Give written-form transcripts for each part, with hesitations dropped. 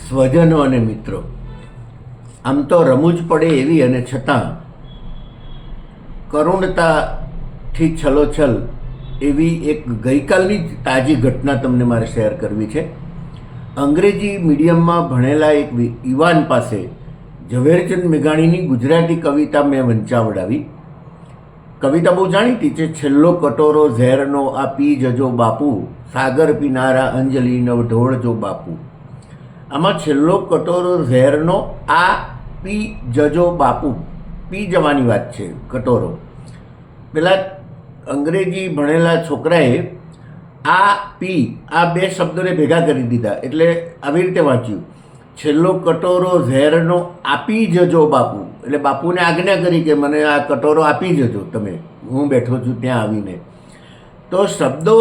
સ્વજનો અને મિત્રો, આમ તો રમૂજ પડે એવી અને છતાં કરુણતાથી છલોછલ એવી એક ગઈકાલની જ તાજી ઘટના તમને મારે શેર કરવી છે. અંગ્રેજી મીડિયમમાં ભણેલા એક યુવાન પાસે ઝવેરચંદ મેઘાણીની ગુજરાતી કવિતા મેં વંચાવડાવી. કવિતા બહુ જાણીતી છે. છેલ્લો કટોરો ઝેરનો આ પી જજો બાપુ, સાગર પીનારા અંજલિ નવ ઢોળજો બાપુ. આમાં છેલ્લો કટોરો ઝેરનો આ પી જજો બાપુ, પી જવાની વાત છે. કટોરો પેલા અંગ્રેજી ભણેલા છોકરાએ આ પી આ બે શબ્દોને ભેગા કરી દીધા, એટલે આવી રીતે વાંચ્યું, છેલ્લો કટોરો ઝેરનો આપી જજો બાપુ. એટલે બાપુને આજ્ઞા કરી કે મને આ કટોરો આપી જજો તમે, હું બેઠો છું ત્યાં આવીને. તો શબ્દો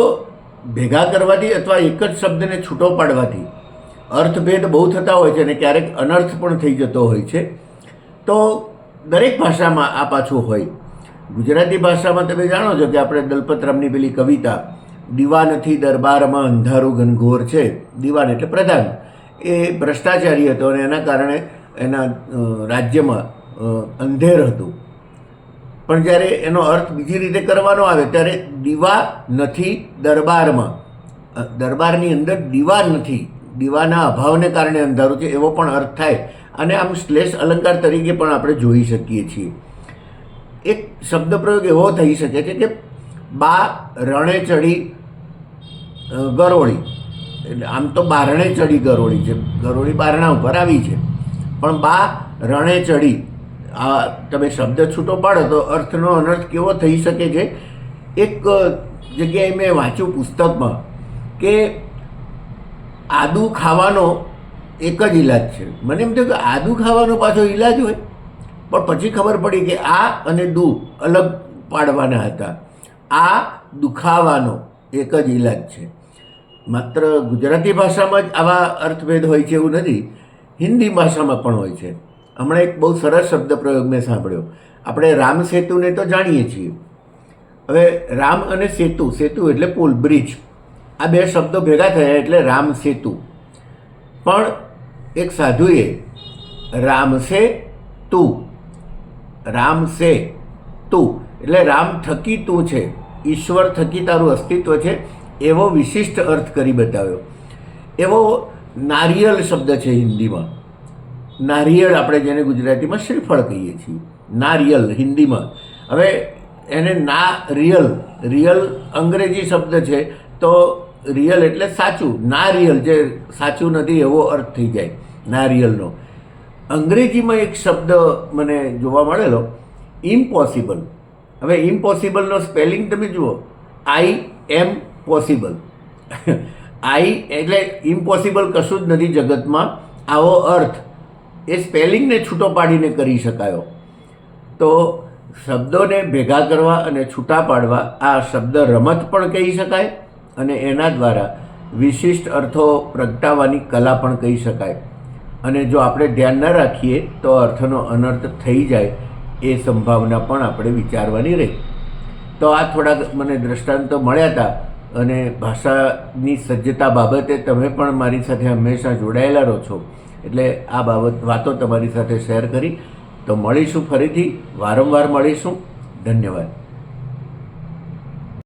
ભેગા કરવાથી અથવા એક જ શબ્દને છૂટો પાડવાથી અર્થભેદ બહુ થતા હોય છે અને ક્યારેક અનર્થ પણ થઈ જતો હોય છે. તો દરેક ભાષામાં આ પાછું હોય. ગુજરાતી ભાષામાં તમે જાણો છો કે આપણે દલપતરામની પેલી કવિતા, દીવા નથી દરબારમાં અંધારું ઘનઘોર છે. દીવાન એટલે પ્રધાન, એ ભ્રષ્ટાચારી હતો અને એના કારણે એના રાજ્યમાં અંધેર હતું. પણ જ્યારે એનો અર્થ બીજી રીતે કરવાનો આવે ત્યારે દીવા નથી દરબારમાં, દરબારની અંદર દીવા નથી, દીવાના અભાવને કારણે અંધારું છે, એવો પણ અર્થ થાય. અને આમ શ્લેષ અલંકાર તરીકે પણ આપણે જોઈ શકીએ છીએ. એક શબ્દ પ્રયોગ એવો થઈ શકે છે કે બા રણે ચડી ગરોળી, એટલે આમ તો બારણે ચડી ગરોળી છે, ગરોળી બારણા ઉપર આવી છે, પણ બા રણે ચડી, આ તમે શબ્દ છૂટો પાડો તો અર્થનો અનર્થ કેવો થઈ શકે છે. એક જગ્યાએ મેં વાંચ્યું પુસ્તકમાં કે આદુ ખાવાનો એક જ ઈલાજ છે. મને એમ થયું કે આદુ ખાવાનો પાછો ઈલાજ હોય, પણ પછી ખબર પડી કે આ અને દુ અલગ પાડવાના હતા. આ દુખાવાનો એક જ ઈલાજ છે. માત્ર ગુજરાતી ભાષામાં જ આવા અર્થભેદ હોય છે એવું નથી, હિન્દી ભાષામાં પણ હોય છે. હમણાં એક બહુ સરસ શબ્દ પ્રયોગ મેં સાંભળ્યો. આપણે રામ સેતુને તો જાણીએ છીએ. હવે રામ અને સેતુ, સેતુ એટલે પુલ, બ્રિજ, આ બે શબ્દો ભેગા થયા એટલે રામ સેતુ. પણ એક સાધુએ રામ સે તું, રામ સે તું એટલે રામ થકી તું છે, ઈશ્વર થકી તારું અસ્તિત્વ છે, એવો વિશિષ્ટ અર્થ કરી બતાવ્યો. એવો નારિયેળ શબ્દ છે હિન્દીમાં. નારિયેળ આપણે જેને ગુજરાતીમાં શ્રીફળ કહીએ છીએ, નારિયેળ હિન્દીમાં. હવે એને ના રિયલ, રિયલ અંગ્રેજી શબ્દ છે, તો રિયલ એટલે સાચું, ના રિયલ જે સાચું નથી એવો અર્થ થઈ જાય નારિયેળનો. અંગ્રેજીમાં એક શબ્દ મને જોવા મળેલો, ઇમ્પોસિબલ. હવે ઇમ્પોસિબલનો સ્પેલિંગ તમે જુઓ, આઈ એમ પોસિબલ. આઈ એટલે ઇમ્પોસિબલ કશું જ નથી જગતમાં, આવો અર્થ એ સ્પેલિંગને છૂટો પાડીને કરી શકાયો. તો શબ્દોને ભેગા કરવા અને છૂટા પાડવા આ શબ્દ રમત પણ કહી શકાય અને એના દ્વારા વિશિષ્ટ અર્થો પ્રગટાવવાની કલા પણ કહી શકાય. અને જો આપણે ધ્યાન ન રાખીએ તો અર્થનો અનર્થ થઈ જાય એ સંભાવના પણ આપણે વિચારવાની રહી. તો આ થોડાક મને દ્રષ્ટાંતો મળ્યા હતા અને ભાષાની સજ્જતા બાબતે તમે પણ મારી સાથે હંમેશા જોડાયેલા રહો છો, એટલે આ વાતો તમારી સાથે શેર કરી. તો મળીશું ફરીથી, વારંવાર મળીશું. ધન્યવાદ.